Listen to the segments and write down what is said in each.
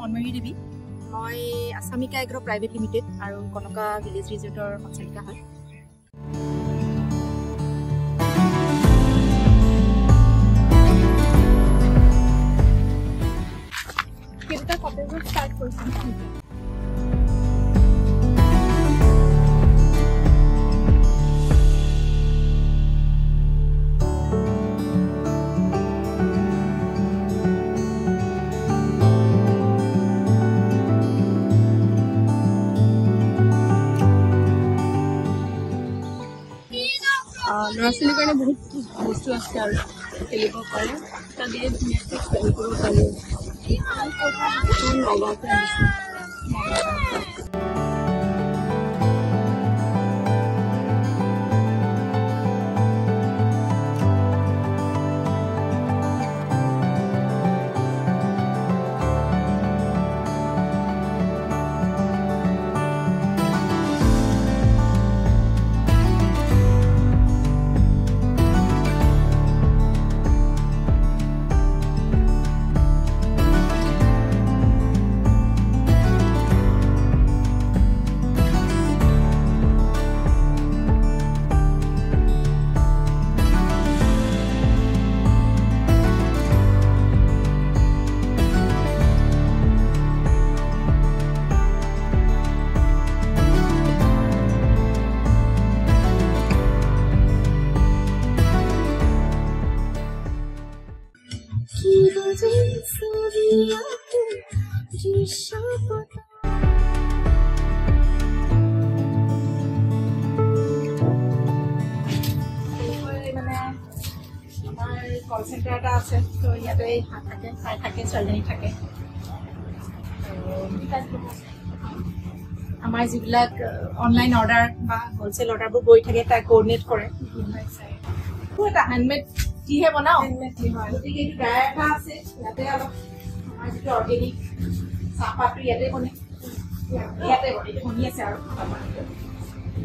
মনময়ী দেৱী মই আসামিকা agro private limited আৰু concha village ৰিজৰ্টৰ সঞ্চালিকা হয় কেইটা কটেজত ষ্টাৰ্ট কৰিছে ল'ৰা ছোৱালীৰ কাৰণে বহুত বস্তু আছে আৰু খেলিব পাৰে তাতে ধুনীয়াকৈ খেলিব পাৰি লগতে আছে কল চেণ্টাৰ এটা আছে তো ইয়াতে হাত থাকে চাই থাকে ছোৱালীজনী থাকে আমাৰ যিবিলাক অনলাইন অৰ্ডাৰ বা হোলচেল অৰ্ডাৰবোৰ গৈ থাকে তাই কোঅৰ্ডিনেট কৰে এটা হেণ্ডমেড টিহে বনাওঁ হেণ্ডমেড টি হয় গতিকে এইটো ড্ৰায়াৰ এটা আছে ইয়াতে অলপ আমাৰ যিটো অৰ্গেনিক চাহপাতটো ইয়াতে বনে ইয়াতে বনে এইটো বনি আছে আৰু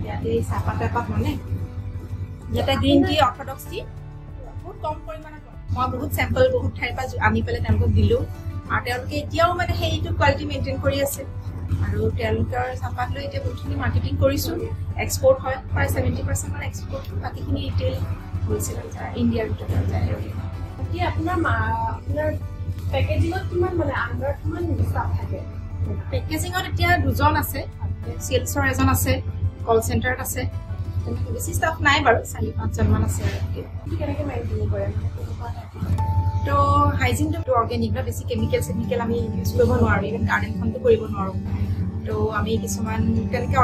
ইয়াতে চাহপাত এপাত বনে ইয়াতে গ্ৰীণ টি অৰ্থডক্স টি বহুত কম পৰিমাণত মই বহুত চেম্পল বহুত ঠাইৰ পৰা আনি পেলাই তেওঁলোকক দিলোঁ আৰু তেওঁলোকে এতিয়াও মানে সেইটো কোৱালিটি মেইনটেইন কৰি আছে আৰু তেওঁলোকৰ চাহপাত লৈ এতিয়া বহুতখিনি মাৰ্কেটিং কৰিছোঁ এক্সপৰ্ট হয় প্ৰায় 70% মান এক্সপৰ্ট বাকীখিনি ৰিটেইল হোলচেল যায় ইণ্ডিয়াৰ ভিতৰত যায় এতিয়া আপোনাৰ পেকেজিঙত কিমান মানে আণ্ডাৰত কিমান ষ্টাফ থাকে পেকেজিঙত এতিয়া দুজন আছে চেলছৰ এজন আছে কল চেণ্টাৰত আছে তেনেকৈ বেছি ষ্টাফ নাই বাৰু 4-5জনমান আছে কেনেকৈ মেইনটেইন কৰে তো হাইজিনটো অৰ্গেনিক বা বেছি কেমিকেল আমি ইউজ কৰিব নোৱাৰোঁ ইভেন গাৰ্ডেনখনটো কৰিব নোৱাৰোঁ তো আমি কিছুমান তেনেকৈ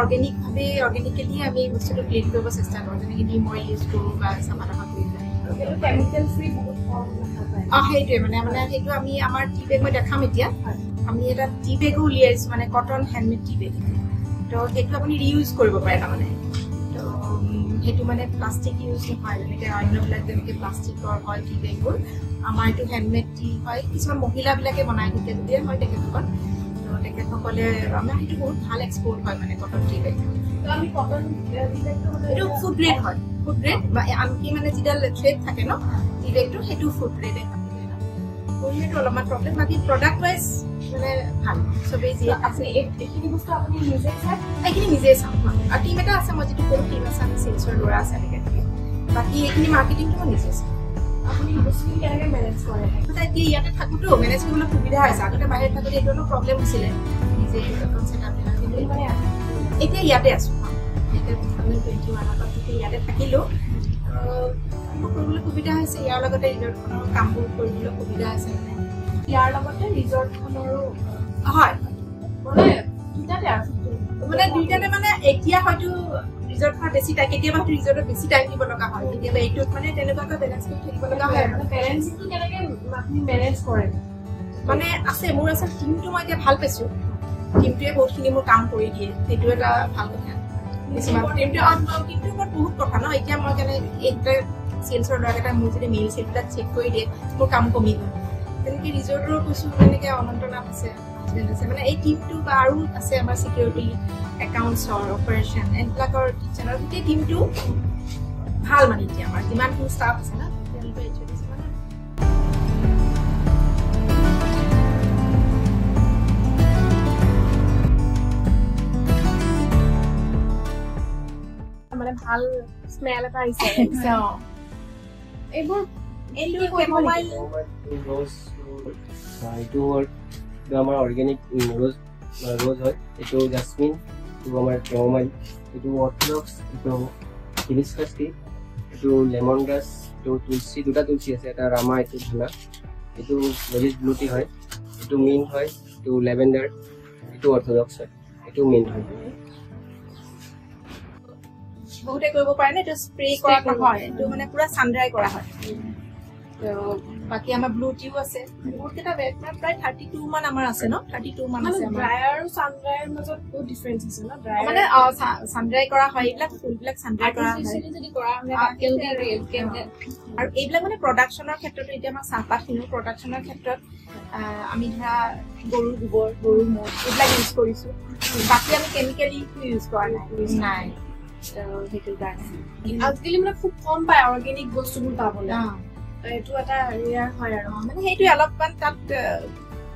অৰ্গেনিকেলি আমি বস্তুটো ক্ৰিয়েট কৰিব চেষ্টা কৰোঁ যেনেকৈ নিম অইল ইউজ কৰোঁ বা চাহপাত কৰি পেলাই কেমিকেল ফ্ৰী বহুত কম সেইটোৱে মানে সেইটো আমি আমাৰ টি বেগ মই দেখাম এতিয়া আমি এটা টি বেগো উলিয়াইছোঁ মানে কটন হেণ্ডমেড টি বেগ তো সেইটো আপুনি ৰিইউজ কৰিব পাৰে তাৰমানে তো সেইটো মানে প্লাষ্টিক ইউজ নহয় যেনেকৈ অন্যবিলাক যেনেকৈ প্লাষ্টিকৰ হয় টি বেগবোৰ আমাৰ এইটো হেণ্ডমেড টি হয় কিছুমান মহিলাবিলাকে বনাই থাকে যদিহে হয় তেখেতসকল তো তেখেতসকলে আমাৰ সেইটো বহুত ভাল এক্সপৰ্ট হয় মানে কটন টি বেগ আমি কটন এইটো ফুড গ্ৰেড হয় ফুড গ্ৰেড বা আনকি মানে যিডাল থ্ৰেড থাকে ন টি বেগটো সেইটো ফুড গ্ৰেডে থাকে সেইটো অলপমান প্ৰব্লেম বাকী প্ৰডাক্ট ৱাইজ মানে ভাল চবেই যি আছে এইখিনি বস্তু আপুনি নিজে চাই এইখিনি নিজেই চাওঁ আৰু টিম এটা আছে মই যিটো কৰোঁ টিম আছে আমি চেলছৰ ল'ৰা আছে এনেকৈ থাকে বাকী এইখিনি মাৰ্কেটিংটো মই নিজে চাওঁ আপুনি বস্তুখিনি কেনেকৈ মেনেজ কৰে এতিয়া ইয়াতে থাকোঁতো মেনেজ কৰিবলৈ সুবিধা হৈছে আগতে বাহিৰত থাকোঁতে এইটো অলপ প্ৰব্লেম হৈছিলে নিজে মানে এতিয়া ইয়াতে আছোঁ ইয়াতে 2021 ইয়াতে থাকিলোঁ কৰিবলৈ সুবিধা হৈছে ইয়াৰ লগতে ৰিজৰ্টখনৰ কামবোৰ কৰিবলৈ সুবিধা হৈছে মানে ইয়াৰ লগতে ৰিজৰ্টখনৰো হয় মানে দুটাতে আছে মানে দুইটাতে মানে এতিয়া হয়তো ৰিজৰ্টখনৰ বেছি টাইম কেতিয়াবা হয়তো ৰিজৰ্টত বেছি টাইম দিব লগা হয় কেতিয়াবা এইটোত মানে তেনেকুৱাকৈ বেলেঞ্চ কৰি থাকিব লগা হয় মানে বেলেঞ্চটো কেনেকৈ আপুনি মেনেজ কৰে মানে আছে মোৰ আচলতে টিমটো মই এতিয়া ভাল পাইছোঁ টিমটোৱে বহুতখিনি মোৰ কাম কৰি দিয়ে সেইটো এটা ভাল কথা টিমটোৰ ওপৰত বহুত কথা ন এতিয়া মই কেনে এইটা চেলছৰ ল'ৰাকেইটা মোৰ যদি মেইল চেলবিলাক চেক কৰি দিয়ে মোৰ কাম কমি গ'ল তেনেকৈ ৰিজৰ্টৰো কৈছোঁ তেনেকৈ অনন্ত নাম আছে মানে এই টিমটো বা আৰু আছে আমাৰ ছিকিউৰিটি একাউণ্টছৰ অপাৰেশ্যন এইবিলাকৰ কিটচেনৰ গোটেই টিমটো ভাল মানে এতিয়া আমাৰ যিমানখিনি ষ্টাফ আছে ন তেওঁলোকে ভাল স্মেল এটা আহিছে এইবোৰ মোবাইল rose itu আমাৰ অৰ্গেনিক rose হয় এটো জাসমিন এটো আমাৰ chamomile এটো orthodox এটো hibiscus tea এটো lemon grass এটো তুলসী দুটা তুলসী আছে এটা রামা এটো ধনা এটো village blue tea হয় এটো mint হয় এটো lavender এটো orthodox হয় এটো mint হয় বহুতে কৰিব পাৰে না এটা স্প্ৰে কৰা নহয় এটো মানে পুৰা সানড্ৰাই কৰা হয় তো বাকি আমাৰ ব্লু টিও আছে বহুত কেটা প্ৰায় 32 মান আমাৰ আছে ন 32 মান আছে আমাৰ ড্ৰায়াৰ আৰু সানড্ৰায়াৰ মাজত বহুত ডিফাৰেন্স আছে ন ড্ৰায়াৰ মানে সানড্ৰাই কৰা হয় এইবিলাক ফুলবিলাক সানড্ৰাই কৰা হয় যদি কৰা হয় কেলকে ৰিয়েল কেলকে আৰু এইবিলাক মানে প্ৰডাকচনৰ ক্ষেত্ৰত এতিয়া আমাৰ চাহপাত খিনিও প্ৰডাকচনৰ ক্ষেত্ৰত আমি ধৰা গৰুৰ গোবৰ গৰুৰ মল এইবিলাক ইউজ কৰিছো বাকি আমি কেমিক্যালি ইউজ কৰা নাই সেইটো কাৰণে আজিকালি মানে খুব কম পায় অৰ্গেনিক বস্তুবোৰ পাবলৈ এইটো এটা ৰিয়াৰ হয় আৰু মানে সেইটোৱে অলপমান তাত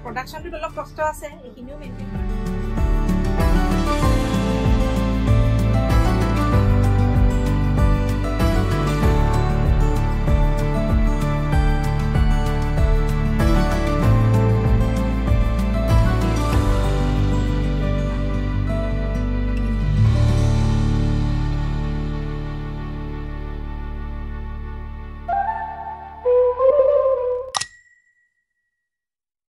প্ৰডাকচনটোত অলপ কষ্ট আছে এইখিনিও মেইনটেইন